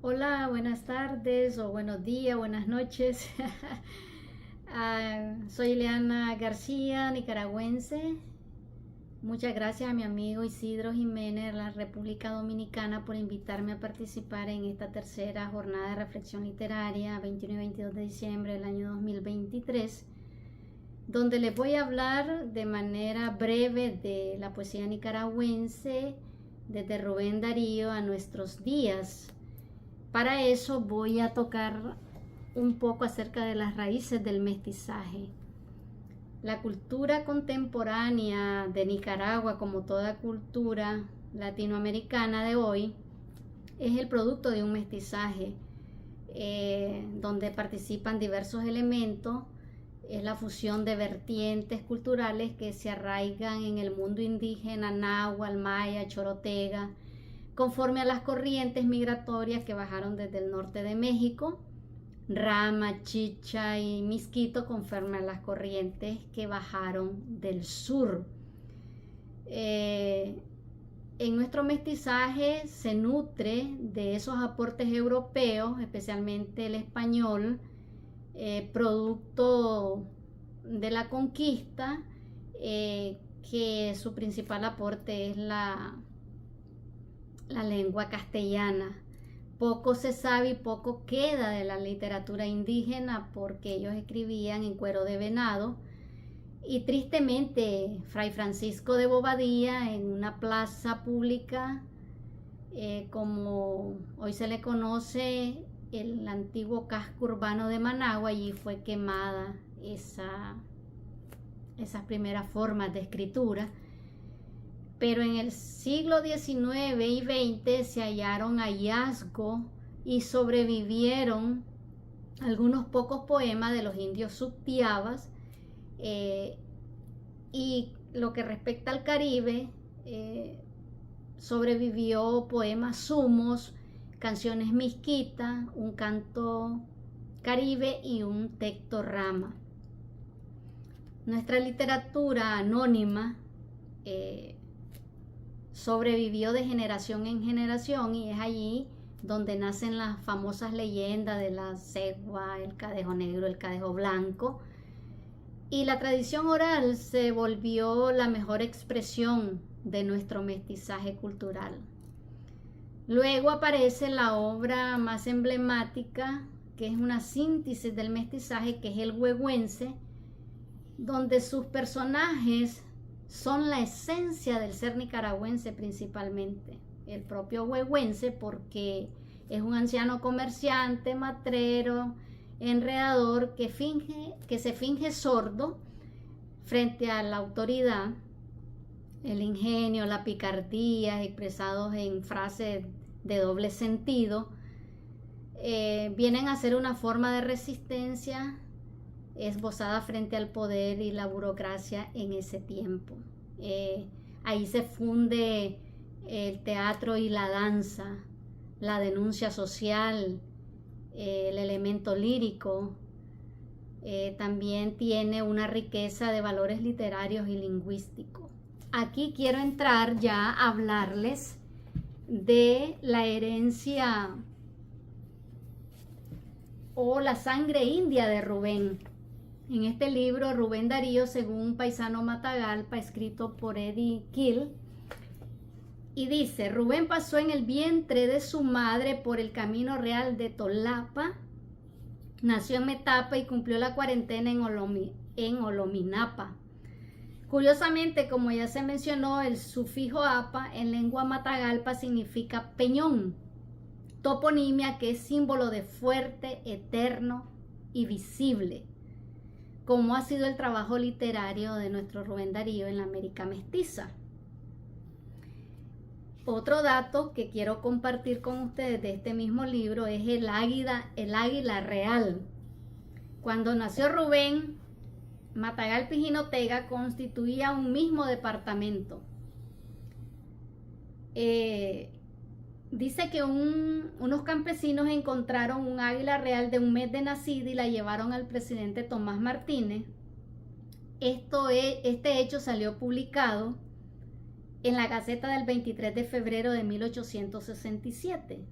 Hola, buenas tardes o buenos días, buenas noches. Soy Ileana García, nicaragüense. Muchas gracias a mi amigo Isidro Jiménez de la República Dominicana por invitarme a participar en esta tercera jornada de reflexión literaria 21 y 22 de diciembre del año 2023, donde les voy a hablar de manera breve de la poesía nicaragüense desde Rubén Darío a nuestros días. Para eso voy a tocar un poco acerca de las raíces del mestizaje. La cultura contemporánea de Nicaragua, como toda cultura latinoamericana de hoy, es el producto de un mestizaje donde participan diversos elementos. Es la fusión de vertientes culturales que se arraigan en el mundo indígena, náhuatl, maya, chorotega, conforme a las corrientes migratorias que bajaron desde el norte de México, Rama, Chicha y Misquito, conforme a las corrientes que bajaron del sur. En nuestro mestizaje se nutre de esos aportes europeos, especialmente el español, producto de la conquista, que su principal aporte es la lengua castellana. Poco se sabe y poco queda de la literatura indígena porque ellos escribían en cuero de venado, y tristemente Fray Francisco de Bobadilla, en una plaza pública, como hoy se le conoce, el antiguo casco urbano de Managua, allí fue quemada esas primeras formas de escritura. Pero en el siglo XIX y XX se hallaron hallazgos y sobrevivieron algunos pocos poemas de los indios Sutiabas, y lo que respecta al Caribe, sobrevivió poemas sumos, canciones misquitas, un canto caribe y un texto rama. Nuestra literatura anónima sobrevivió de generación en generación, y es allí donde nacen las famosas leyendas de la cegua, el cadejo negro, el cadejo blanco, y la tradición oral se volvió la mejor expresión de nuestro mestizaje cultural. Luego aparece la obra más emblemática, que es una síntesis del mestizaje, que es el huehuense, donde sus personajes son la esencia del ser nicaragüense, principalmente el propio huehuense, porque es un anciano comerciante, matrero, enredador, que se finge sordo frente a la autoridad. El ingenio, la picardía, expresados en frases de doble sentido, vienen a ser una forma de resistencia esbozada frente al poder y la burocracia en ese tiempo. Ahí se funde el teatro y la danza, la denuncia social, el elemento lírico. También tiene una riqueza de valores literarios y lingüísticos. Aquí quiero entrar ya a hablarles de la herencia o la sangre india de Rubén. En este libro, Rubén Darío, según un paisano Matagalpa, escrito por Eddie Kill, y dice: Rubén pasó en el vientre de su madre por el camino real de Tolapa, nació en Metapa y cumplió la cuarentena en Olominapa. Curiosamente, como ya se mencionó, el sufijo apa en lengua matagalpa significa peñón, toponimia que es símbolo de fuerte, eterno y visible, como ha sido el trabajo literario de nuestro Rubén Darío en la América mestiza. Otro dato que quiero compartir con ustedes de este mismo libro es el águila real. Cuando nació Rubén, Matagalpa y Jinotega constituían un mismo departamento. Dice que unos campesinos encontraron un águila real de un mes de nacida y la llevaron al presidente Tomás Martínez. Este hecho salió publicado en la Gaceta del 23 de febrero de 1867.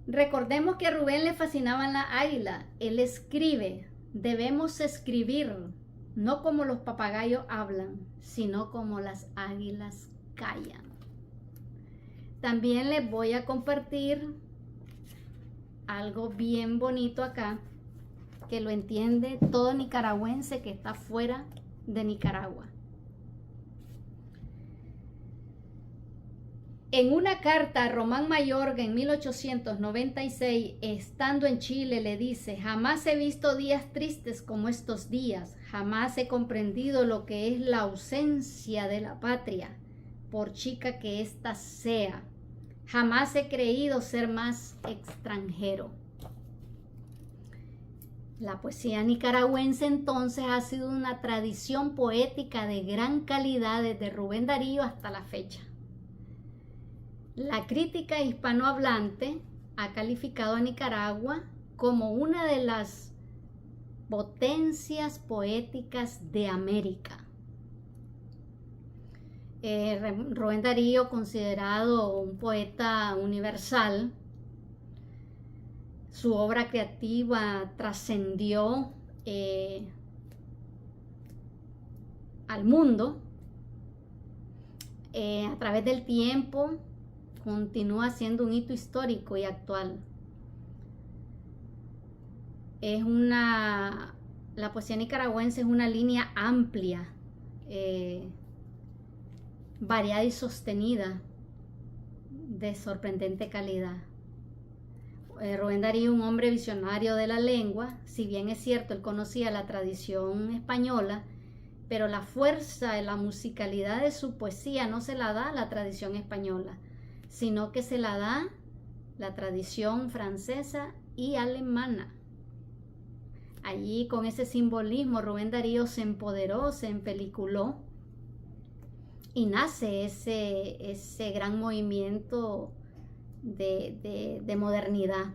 Recordemos que a Rubén le fascinaban las águilas. Él escribe, debemos escribir, no como los papagayos hablan, sino como las águilas callan. También les voy a compartir algo bien bonito acá, que lo entiende todo nicaragüense que está fuera de Nicaragua. En una carta a Román Mayorga en 1896, estando en Chile, le dice: jamás he visto días tristes como estos días, jamás he comprendido lo que es la ausencia de la patria, por chica que ésta sea, jamás he creído ser más extranjero. La poesía nicaragüense entonces ha sido una tradición poética de gran calidad desde Rubén Darío hasta la fecha. La crítica hispanohablante ha calificado a Nicaragua como una de las potencias poéticas de América. Rubén Darío, considerado un poeta universal, su obra creativa trascendió al mundo. A través del tiempo continúa siendo un hito histórico y actual. La poesía nicaragüense es una línea amplia, variada y sostenida, de sorprendente calidad. Rubén Darío, un hombre visionario de la lengua, si bien es cierto, él conocía la tradición española, pero la fuerza y la musicalidad de su poesía no se la da la tradición española, sino que se la da la tradición francesa y alemana. Allí, con ese simbolismo, Rubén Darío se empoderó, se empeliculó, y nace ese gran movimiento de modernidad.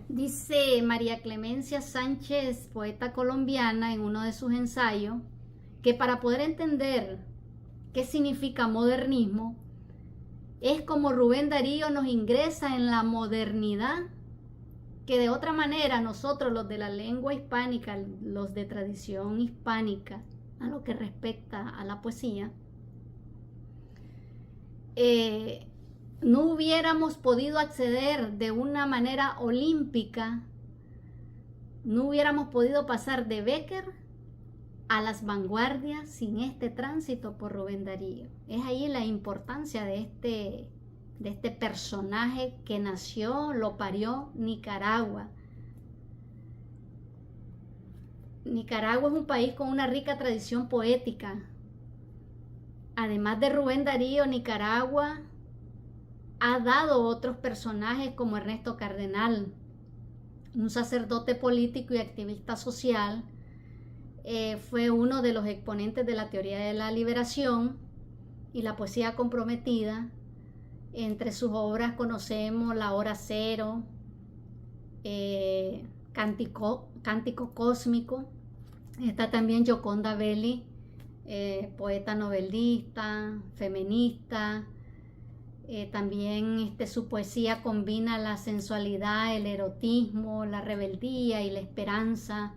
Dice María Clemencia Sánchez, poeta colombiana, en uno de sus ensayos, que para poder entender qué significa modernismo, es como Rubén Darío nos ingresa en la modernidad, que de otra manera nosotros, los de la lengua hispánica, los de tradición hispánica, a lo que respecta a la poesía, no hubiéramos podido acceder de una manera olímpica, no hubiéramos podido pasar de Bécquer a las vanguardias sin este tránsito por Rubén Darío. Es ahí la importancia de este personaje que nació, lo parió Nicaragua. Nicaragua es un país con una rica tradición poética. Además de Rubén Darío, Nicaragua ha dado otros personajes como Ernesto Cardenal, un sacerdote político y activista social. Fue uno de los exponentes de la teoría de la liberación y la poesía comprometida. Entre sus obras conocemos La Hora Cero, Cántico Cósmico. Está también Gioconda Belli, poeta novelista, feminista. También su poesía combina la sensualidad, el erotismo, la rebeldía y la esperanza.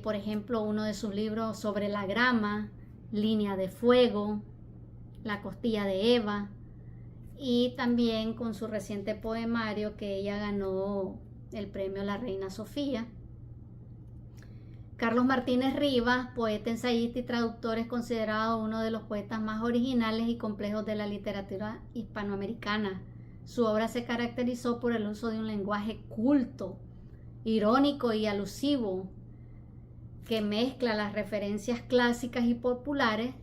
Por ejemplo, uno de sus libros Sobre la grama, Línea de fuego, La costilla de Eva, y también con su reciente poemario que ella ganó el premio La Reina Sofía. Carlos Martínez Rivas, poeta, ensayista y traductor, es considerado uno de los poetas más originales y complejos de la literatura hispanoamericana. Su obra se caracterizó por el uso de un lenguaje culto, irónico y alusivo, que mezcla las referencias clásicas y populares.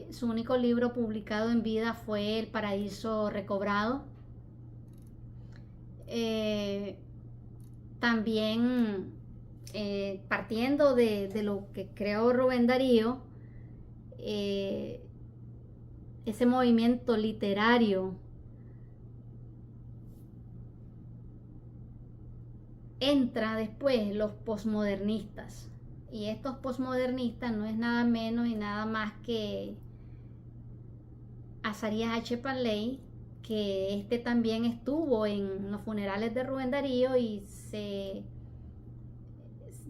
Su único libro publicado en vida fue El Paraíso Recobrado. También partiendo de lo que creó Rubén Darío, ese movimiento literario entra después los posmodernistas, y estos posmodernistas no es nada menos y nada más que Azarías H. Palley, que este también estuvo en los funerales de Rubén Darío y se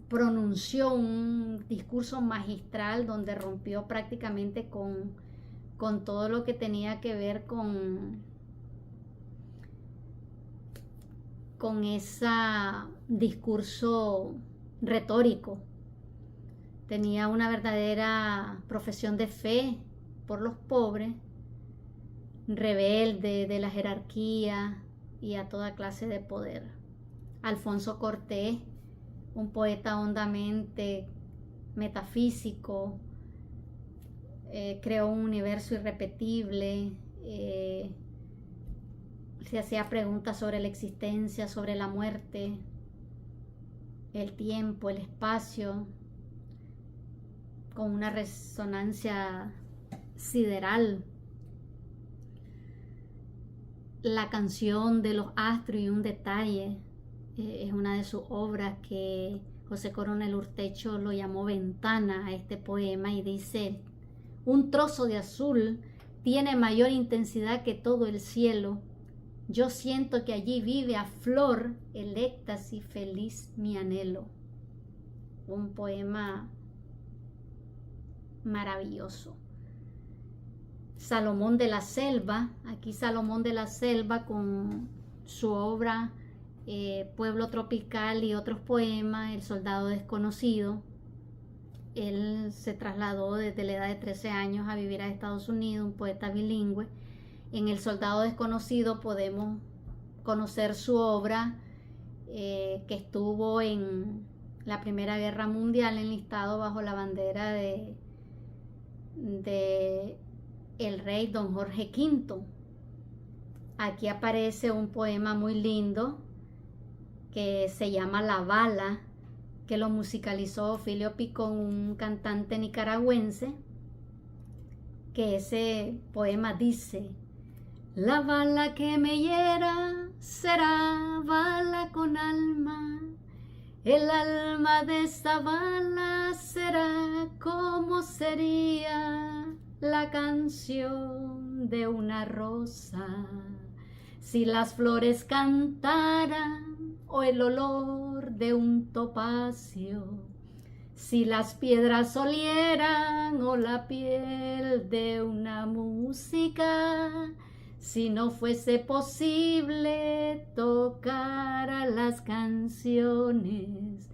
pronunció un discurso magistral donde rompió prácticamente con todo lo que tenía que ver con ese discurso retórico. Tenía una verdadera profesión de fe por los pobres, rebelde de la jerarquía y a toda clase de poder. Alfonso Cortés, un poeta hondamente metafísico, creó un universo irrepetible, se hacía preguntas sobre la existencia, sobre la muerte, el tiempo, el espacio, con una resonancia sideral. La canción de los astros y un detalle es una de sus obras que José Coronel Urtecho lo llamó ventana a este poema y dice: un trozo de azul tiene mayor intensidad que todo el cielo. Yo siento que allí vive a flor el éxtasis feliz mi anhelo. Un poema maravilloso. Salomón de la Selva, aquí Salomón de la Selva con su obra Pueblo Tropical y otros poemas, El Soldado Desconocido. Él se trasladó desde la edad de 13 años a vivir a Estados Unidos, un poeta bilingüe. En El Soldado Desconocido podemos conocer su obra que estuvo en la Primera Guerra Mundial, enlistado bajo la bandera de el rey Don Jorge V. Aquí aparece un poema muy lindo que se llama La Bala, que lo musicalizó Filio Picón, un cantante nicaragüense, que ese poema dice: la bala que me hiera será bala con alma, el alma de esta bala será como sería la canción de una rosa, si las flores cantaran o el olor de un topacio, si las piedras olieran o la piel de una música, si no fuese posible tocar a las canciones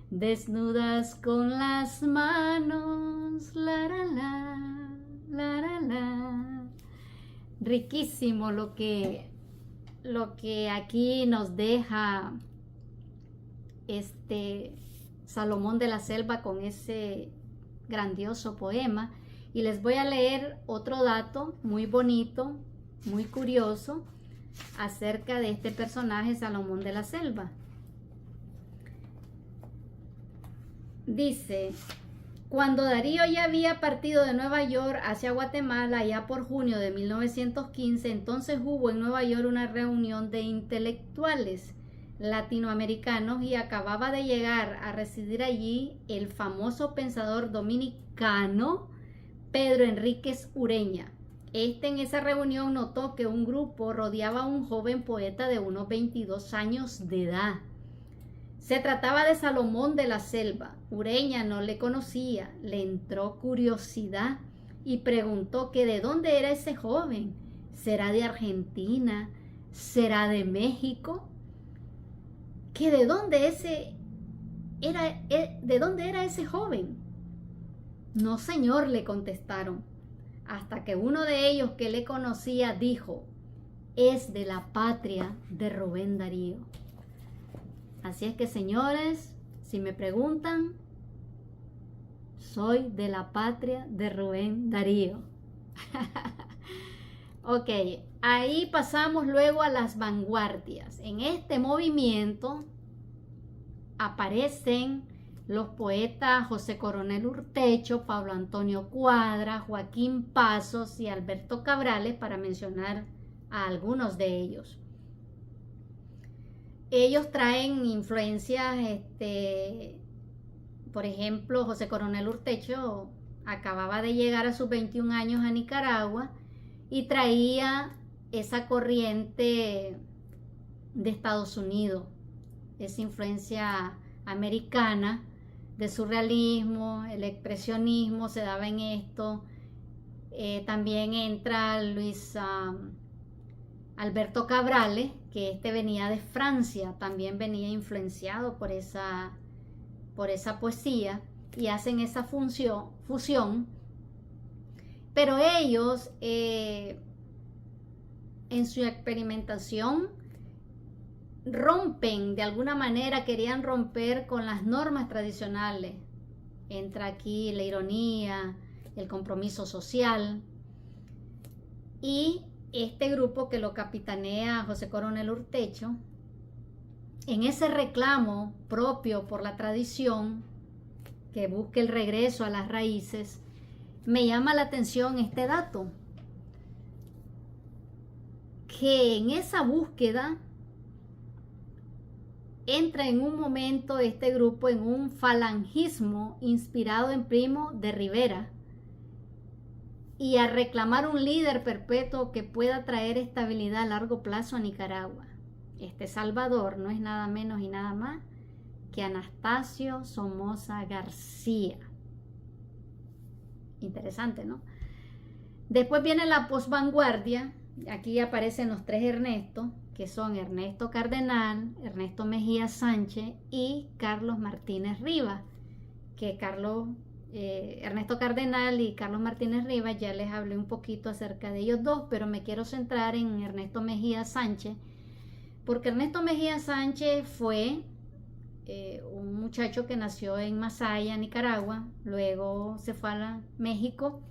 desnudas con las manos, la la la, la la la. Riquísimo lo que aquí nos deja Salomón de la Selva con ese grandioso poema. Y les voy a leer otro dato muy bonito, muy curioso acerca de este personaje Salomón de la Selva. Dice: cuando Darío ya había partido de Nueva York hacia Guatemala ya por junio de 1915, entonces hubo en Nueva York una reunión de intelectuales latinoamericanos y acababa de llegar a residir allí el famoso pensador dominicano Pedro Enríquez Ureña. En esa reunión notó que un grupo rodeaba a un joven poeta de unos 22 años de edad. Se trataba de Salomón de la Selva. Ureña no le conocía, le entró curiosidad y preguntó que de dónde era ese joven. ¿Será de Argentina? ¿Será de México? ¿Que de dónde era ese joven? No, señor, le contestaron, hasta que uno de ellos que le conocía dijo: es de la patria de Rubén Darío. Así es que, señores, si me preguntan, soy de la patria de Rubén Darío. Ok, ahí pasamos luego a las vanguardias. En este movimiento aparecen los poetas José Coronel Urtecho, Pablo Antonio Cuadra, Joaquín Pasos y Alberto Cabrales, para mencionar a algunos de ellos. Ellos traen influencias, por ejemplo, José Coronel Urtecho acababa de llegar a sus 21 años a Nicaragua y traía esa corriente de Estados Unidos, esa influencia americana de surrealismo, el expresionismo se daba en esto. También entra Luis Alberto Cabrales, que venía de Francia, también venía influenciado por esa poesía, y hacen esa fusión, pero ellos en su experimentación rompen, de alguna manera querían romper con las normas tradicionales. Entra aquí la ironía, el compromiso social, y este grupo que lo capitanea José Coronel Urtecho, en ese reclamo propio por la tradición, que busque el regreso a las raíces, me llama la atención este dato, que en esa búsqueda entra en un momento este grupo en un falangismo inspirado en Primo de Rivera, y a reclamar un líder perpetuo que pueda traer estabilidad a largo plazo a Nicaragua. Este Salvador no es nada menos y nada más que Anastasio Somoza García. Interesante, ¿no? Después viene la posvanguardia. Aquí aparecen los tres Ernestos, que son Ernesto Cardenal, Ernesto Mejía Sánchez y Carlos Martínez Rivas, que Ernesto Cardenal y Carlos Martínez Rivas ya les hablé un poquito acerca de ellos dos, pero me quiero centrar en Ernesto Mejía Sánchez, porque Ernesto Mejía Sánchez fue un muchacho que nació en Masaya, Nicaragua, luego se fue a México,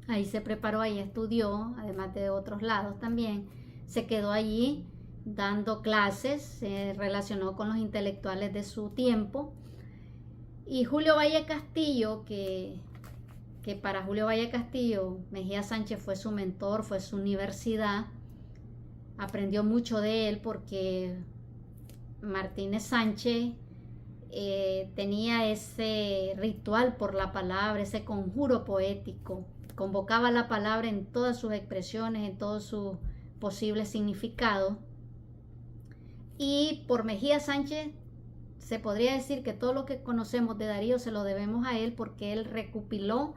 ahí se preparó, ahí estudió, además de otros lados también, se quedó allí dando clases, se relacionó con los intelectuales de su tiempo. Y Julio Valle Castillo, que para Julio Valle Castillo, Mejía Sánchez fue su mentor, fue su universidad, aprendió mucho de él porque Martínez Sánchez tenía ese ritual por la palabra, ese conjuro poético, convocaba la palabra en todas sus expresiones, en todos sus posibles significados. Y por Mejía Sánchez se podría decir que todo lo que conocemos de Darío se lo debemos a él, porque él recopiló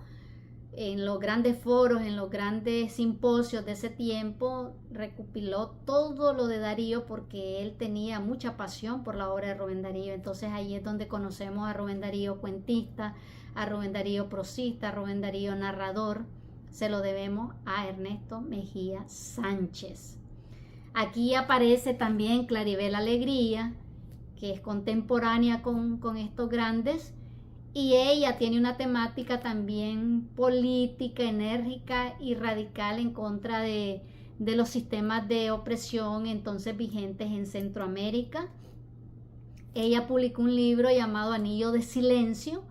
en los grandes foros, en los grandes simposios de ese tiempo, recopiló todo lo de Darío, porque él tenía mucha pasión por la obra de Rubén Darío. Entonces ahí es donde conocemos a Rubén Darío cuentista, a Rubén Darío prosista, a Rubén Darío narrador. Se lo debemos a Ernesto Mejía Sánchez. Aquí aparece también Claribel Alegría, que es contemporánea con estos grandes, y ella tiene una temática también política, enérgica y radical en contra de los sistemas de opresión entonces vigentes en Centroamérica. Ella publicó un libro llamado Anillo de Silencio,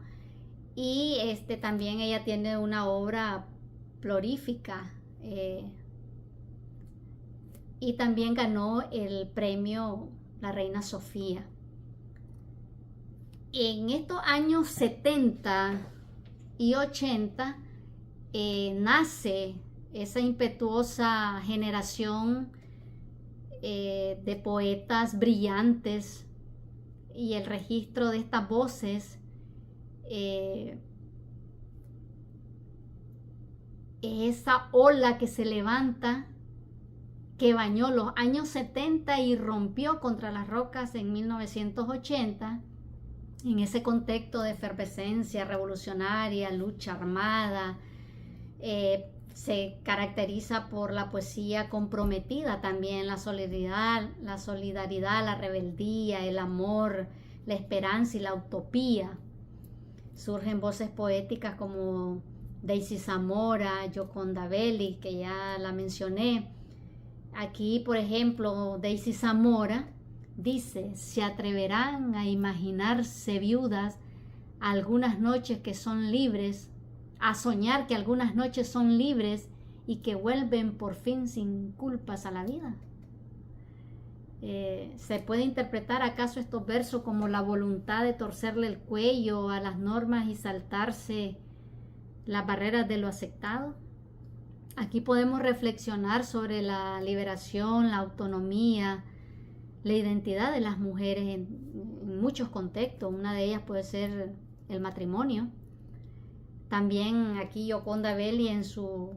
y también ella tiene una obra prolífica, y también ganó el premio La Reina Sofía. En estos años 70 y 80 nace esa impetuosa generación de poetas brillantes, y el registro de estas voces esa ola que se levanta, que bañó los años 70 y rompió contra las rocas en 1980, en ese contexto de efervescencia revolucionaria, lucha armada. Se caracteriza por la poesía comprometida también, la solidaridad, la rebeldía, el amor, la esperanza y la utopía. Surgen voces poéticas como Daisy Zamora, Yoconda Belli, que ya la mencioné. Aquí, por ejemplo, Daisy Zamora dice: se atreverán a imaginarse viudas algunas noches que son libres, a soñar que algunas noches son libres y que vuelven por fin sin culpas a la vida. ¿Se puede interpretar acaso estos versos como la voluntad de torcerle el cuello a las normas y saltarse las barreras de lo aceptado? Aquí podemos reflexionar sobre la liberación, la autonomía, la identidad de las mujeres en muchos contextos. Una de ellas puede ser el matrimonio. También aquí Gioconda Belli en su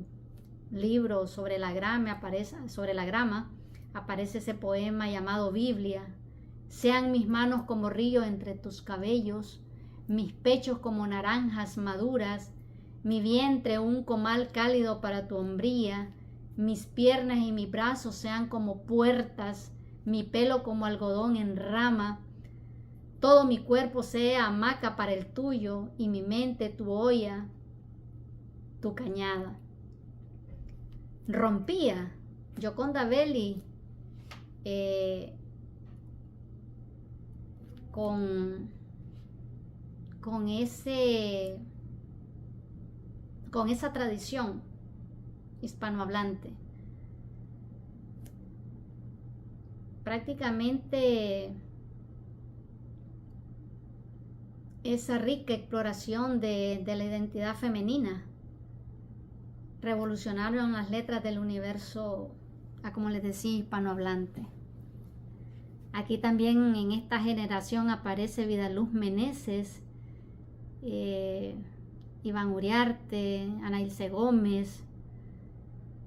libro sobre la grama aparece ese poema llamado Biblia. Sean mis manos como río entre tus cabellos, mis pechos como naranjas maduras, mi vientre un comal cálido para tu hombría, mis piernas y mis brazos sean como puertas, mi pelo como algodón en rama, todo mi cuerpo sea hamaca para el tuyo y mi mente tu olla, tu cañada. Rompía Gioconda Belli con esa tradición hispanohablante. Prácticamente esa rica exploración de la identidad femenina revolucionaron las letras del universo, como les decía, hispanohablante. Aquí también en esta generación aparece Vidaluz Meneses, Iván Uriarte, Ana Ilse Gómez,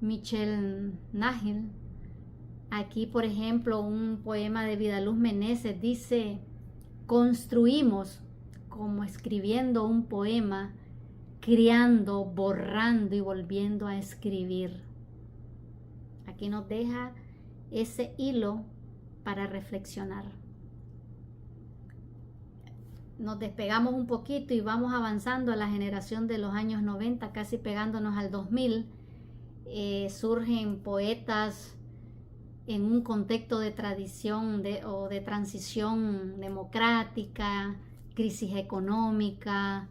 Michelle Nájil. Aquí, por ejemplo, un poema de Vidaluz Meneses dice: construimos como escribiendo un poema, criando, borrando y volviendo a escribir. Aquí nos deja ese hilo para reflexionar. Nos despegamos un poquito y vamos avanzando a la generación de los años 90, casi pegándonos al 2000. Surgen poetas en un contexto de tradición o de transición democrática, crisis económica.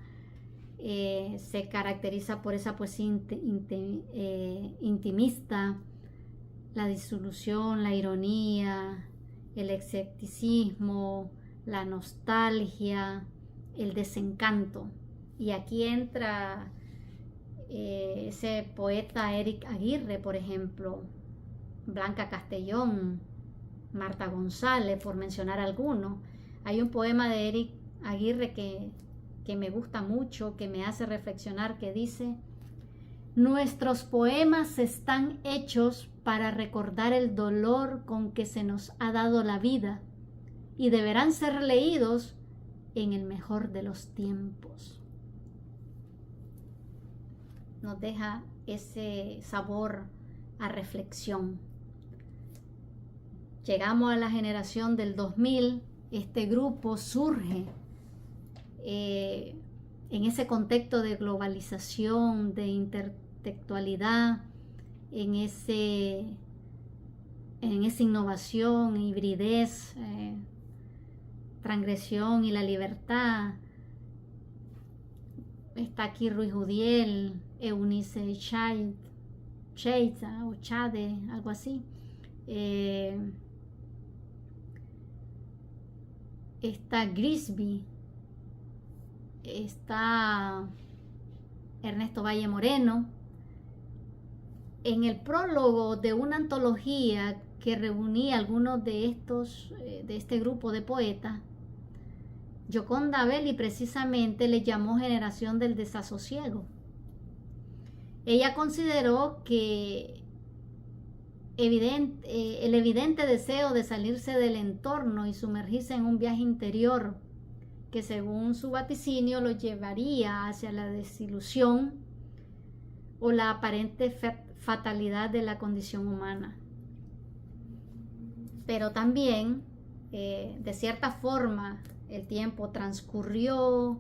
Se caracteriza por esa poesía intimista, la disolución, la ironía, el escepticismo, la nostalgia, el desencanto. Y aquí entra ese poeta Eric Aguirre, por ejemplo, Blanca Castellón, Marta González, por mencionar algunos. Hay un poema de Eric Aguirre que me gusta mucho, que me hace reflexionar, que dice: nuestros poemas están hechos para recordar el dolor con que se nos ha dado la vida y deberán ser leídos en el mejor de los tiempos. Nos deja ese sabor a reflexión. Llegamos a la generación del 2000, este grupo surge en ese contexto de globalización, de intertextualidad, en esa innovación, hibridez, transgresión y la libertad. Está aquí Ruiz Judiel, Eunice Cheitza o Chade, algo así. Está Grisby, está Ernesto Valle Moreno. En el prólogo de una antología que reunía algunos de este grupo de poetas, Gioconda Belli precisamente le llamó generación del desasosiego. Ella consideró que el evidente deseo de salirse del entorno y sumergirse en un viaje interior que, según su vaticinio, lo llevaría hacia la desilusión o la aparente fatalidad de la condición humana. Pero también, de cierta forma, el tiempo transcurrió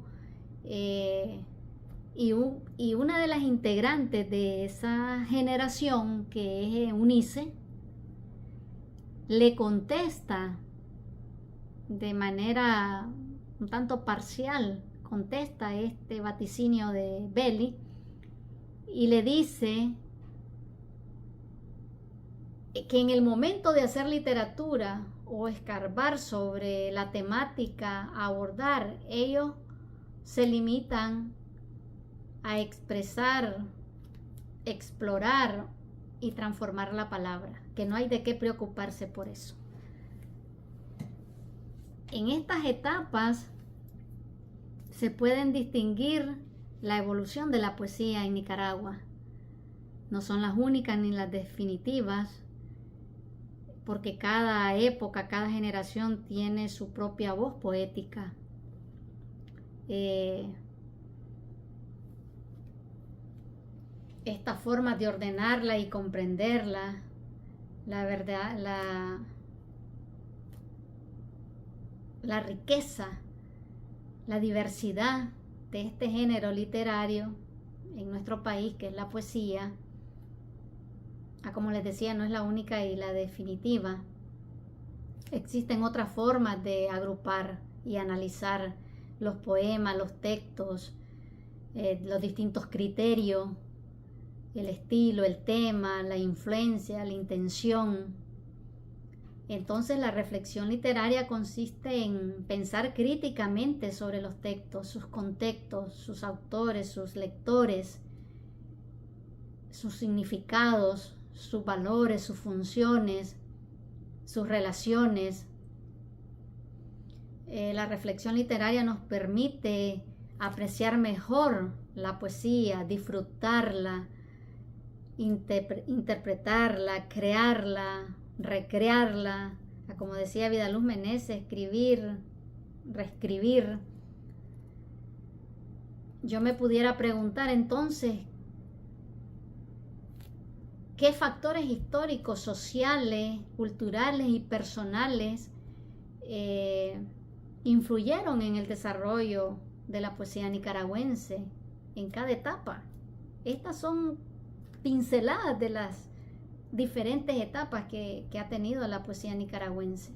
y una de las integrantes de esa generación, que es Eunice, le contesta de manera un tanto parcial, contesta este vaticinio de Belli y le dice que en el momento de hacer literatura o escarbar sobre la temática a abordar, ellos se limitan a expresar explorar y transformar la palabra, que no hay de qué preocuparse por eso. En estas etapas se pueden distinguir la evolución de la poesía en Nicaragua. No son las únicas ni las definitivas, porque cada época, cada generación tiene su propia voz poética. Esta forma de ordenarla y comprenderla, la verdad, la riqueza, la diversidad de este género literario en nuestro país, que es la poesía, como les decía, no es la única y la definitiva. Existen otras formas de agrupar y analizar los poemas, los textos, los distintos criterios, el estilo, el tema, la influencia, la intención. Entonces la reflexión literaria consiste en pensar críticamente sobre los textos, sus contextos, sus autores, sus lectores, sus significados, sus valores, sus funciones, sus relaciones. La reflexión literaria nos permite apreciar mejor la poesía, disfrutarla, interpretarla, crearla, recrearla, como decía Vidaluz Meneses, escribir, reescribir. Yo me pudiera preguntar entonces, ¿qué factores históricos, sociales, culturales y personales influyeron en el desarrollo de la poesía nicaragüense en cada etapa? Estas son pinceladas de las diferentes etapas que ha tenido la poesía nicaragüense.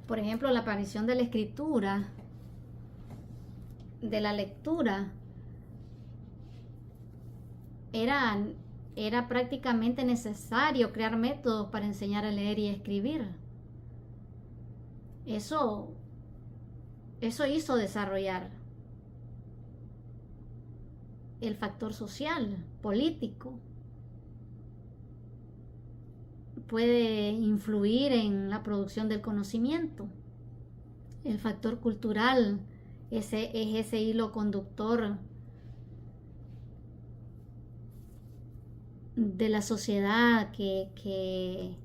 Por ejemplo, la aparición de la escritura, de la lectura, era prácticamente necesario crear métodos para enseñar a leer y a escribir. Eso hizo desarrollar el factor social, político. Puede influir en la producción del conocimiento. El factor cultural es ese hilo conductor de la sociedad que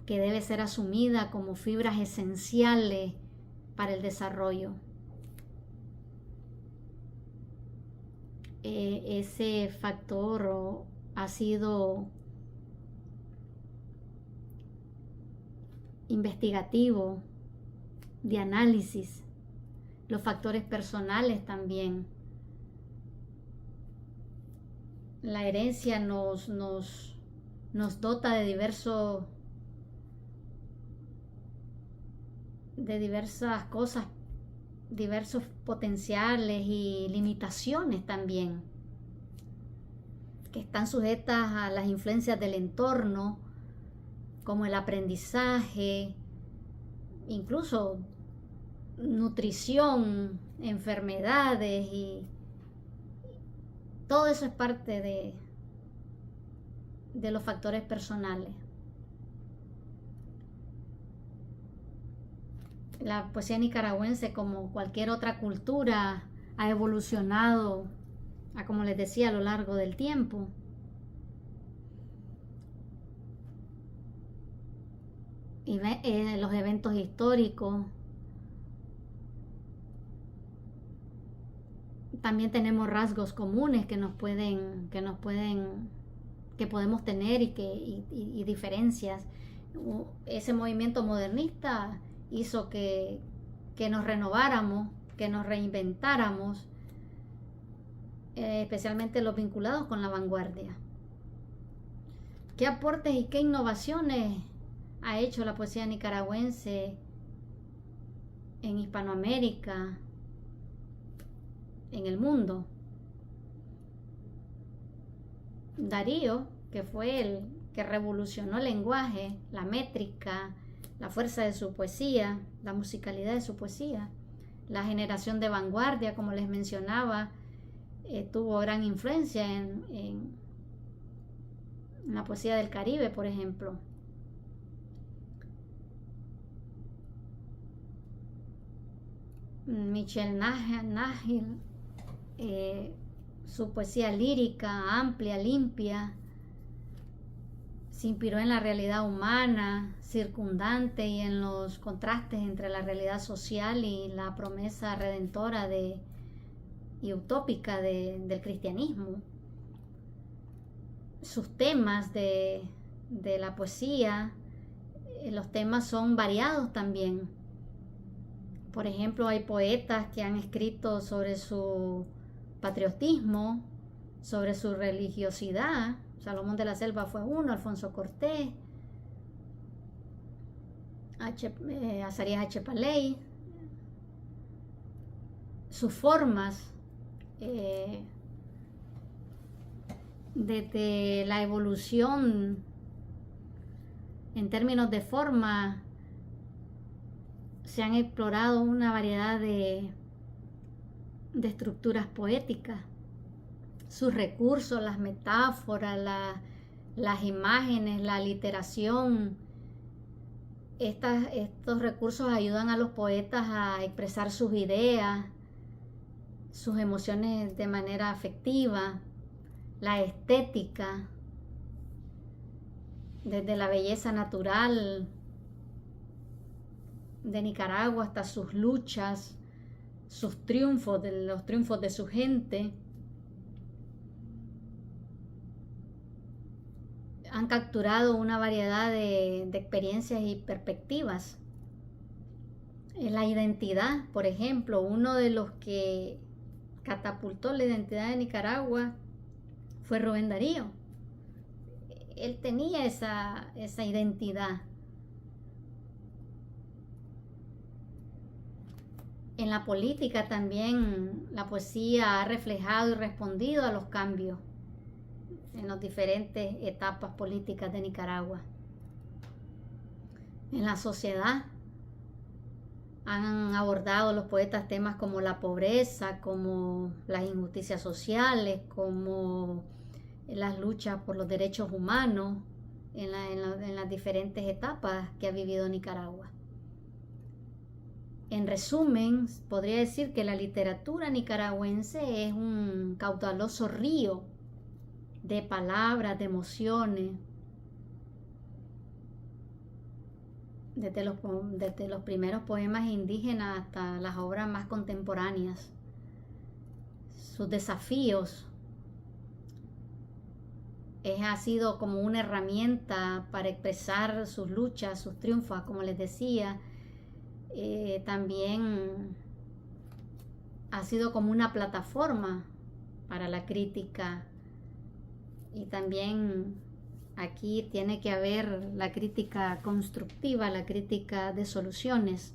debe ser asumida como fibras esenciales para el desarrollo. Ese factor ha sido investigativo, de análisis. Los factores personales también. La herencia nos dota de diversas cosas, diversos potenciales y limitaciones también, que están sujetas a las influencias del entorno, como el aprendizaje, incluso nutrición, enfermedades, y todo eso es parte de los factores personales. La poesía nicaragüense, como cualquier otra cultura, ha evolucionado, como les decía, a lo largo del tiempo. Y los eventos históricos. También tenemos rasgos comunes que podemos tener y diferencias. Ese movimiento modernista hizo que nos renováramos, que nos reinventáramos, especialmente los vinculados con la vanguardia. ¿Qué aportes y qué innovaciones ha hecho la poesía nicaragüense en Hispanoamérica, en el mundo? Darío, que fue el que revolucionó el lenguaje, la métrica, la fuerza de su poesía, la musicalidad de su poesía, La generación de vanguardia, como les mencionaba, tuvo gran influencia en la poesía del Caribe, por ejemplo. Michel Nagel, su poesía lírica, amplia, limpia, se inspiró en la realidad humana, circundante y en los contrastes entre la realidad social y la promesa redentora y utópica del cristianismo. Sus temas de la poesía, los temas son variados también. Por ejemplo, hay poetas que han escrito sobre su patriotismo, sobre su religiosidad. Salomón de la Selva fue uno, Alfonso Cortés, Azarías H. Paley. Sus formas, desde la evolución en términos de forma, se han explorado una variedad de estructuras poéticas. Sus recursos, las metáforas, las imágenes, la literación, estos recursos ayudan a los poetas a expresar sus ideas, sus emociones de manera afectiva, la estética, desde la belleza natural de Nicaragua hasta sus luchas, sus triunfos, los triunfos de su gente. Han capturado una variedad de experiencias y perspectivas. La identidad, por ejemplo, uno de los que catapultó la identidad de Nicaragua fue Rubén Darío. Él tenía esa identidad. En la política también la poesía ha reflejado y respondido a los cambios en las diferentes etapas políticas de Nicaragua. En la sociedad han abordado los poetas temas como la pobreza, como las injusticias sociales, como las luchas por los derechos humanos en las diferentes etapas que ha vivido Nicaragua. En resumen, podría decir que la literatura nicaragüense es un caudaloso río de palabras, de emociones, desde los primeros poemas indígenas hasta las obras más contemporáneas. Sus desafíos ha sido como una herramienta para expresar sus luchas, sus triunfos, como les decía. También ha sido como una plataforma para la crítica, y también aquí tiene que haber la crítica constructiva, la crítica de soluciones.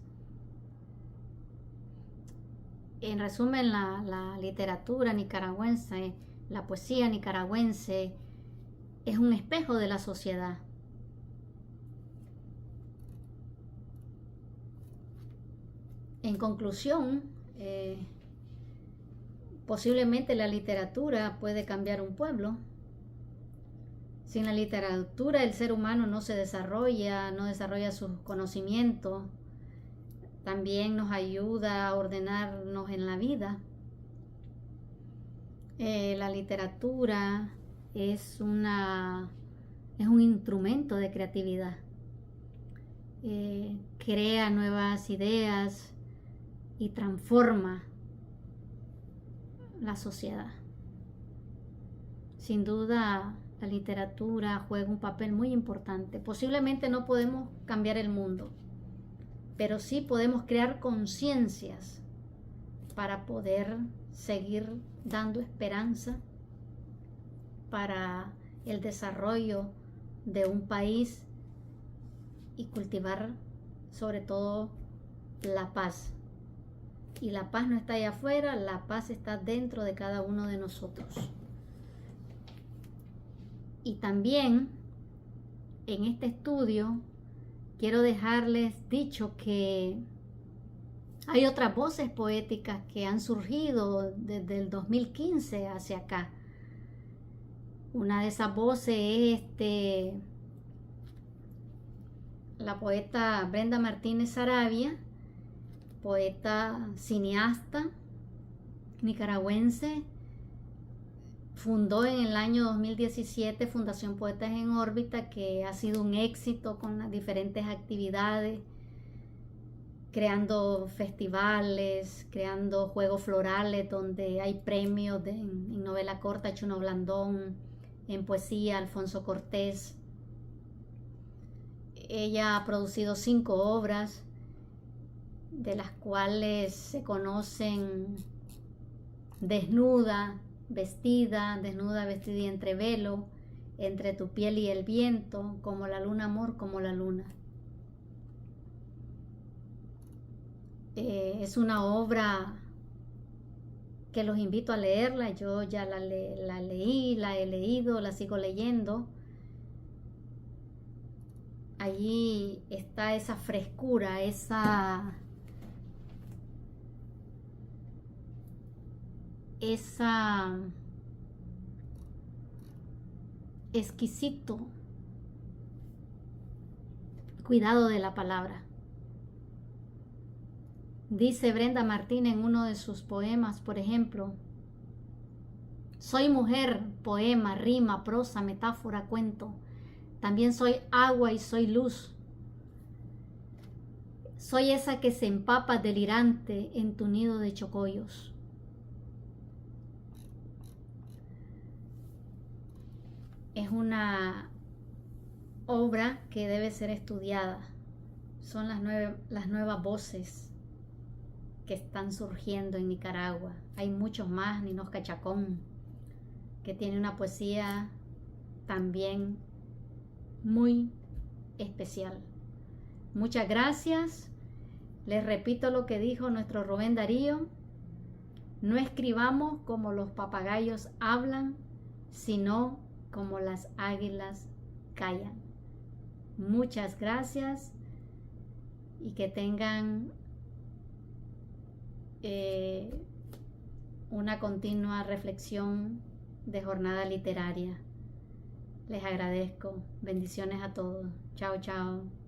En resumen, la literatura nicaragüense, la poesía nicaragüense es un espejo de la sociedad. En conclusión, posiblemente la literatura puede cambiar un pueblo. Sin la literatura el ser humano no se desarrolla, no desarrolla sus conocimientos. También nos ayuda a ordenarnos en la vida. La literatura es un instrumento de creatividad. Crea nuevas ideas y transforma la sociedad. Sin duda, la literatura juega un papel muy importante. Posiblemente no podemos cambiar el mundo, pero sí podemos crear conciencias para poder seguir dando esperanza para el desarrollo de un país y cultivar sobre todo la paz. Y la paz no está allá afuera, la paz está dentro de cada uno de nosotros. Y también en este estudio quiero dejarles dicho que Hay otras voces poéticas que han surgido desde el 2015 hacia acá. Una de esas voces es la poeta Brenda Martínez Saravia, poeta cineasta nicaragüense. Fundó en el año 2017 Fundación Poetas en Órbita, que ha sido un éxito con las diferentes actividades, creando festivales, creando juegos florales donde hay premios en novela corta, Chuno Blandón, en poesía, Alfonso Cortés. Ella ha producido 5 obras, de las cuales se conocen Desnuda, vestida y entre velo, Entre tu piel y el viento, Como la luna, amor, como la luna. Es una obra que los invito a leerla. Yo ya la leí, la he leído, la sigo leyendo. Allí está esa frescura, esa exquisito cuidado de la palabra. Dice Brenda Martínez en uno de sus poemas, por ejemplo: soy mujer, poema, rima, prosa, metáfora, cuento. También soy agua y soy luz. Soy esa que se empapa delirante en tu nido de chocollos. Es una obra que debe ser estudiada. Son las nuevas voces que están surgiendo en Nicaragua. Hay muchos más, Ninosca Chacón, que tiene una poesía también muy especial. Muchas gracias. Les repito lo que dijo nuestro Rubén Darío: no escribamos como los papagayos hablan, sino como las águilas callan. Muchas gracias y que tengan una continua reflexión de jornada literaria. Les agradezco. Bendiciones a todos. Chao, chao.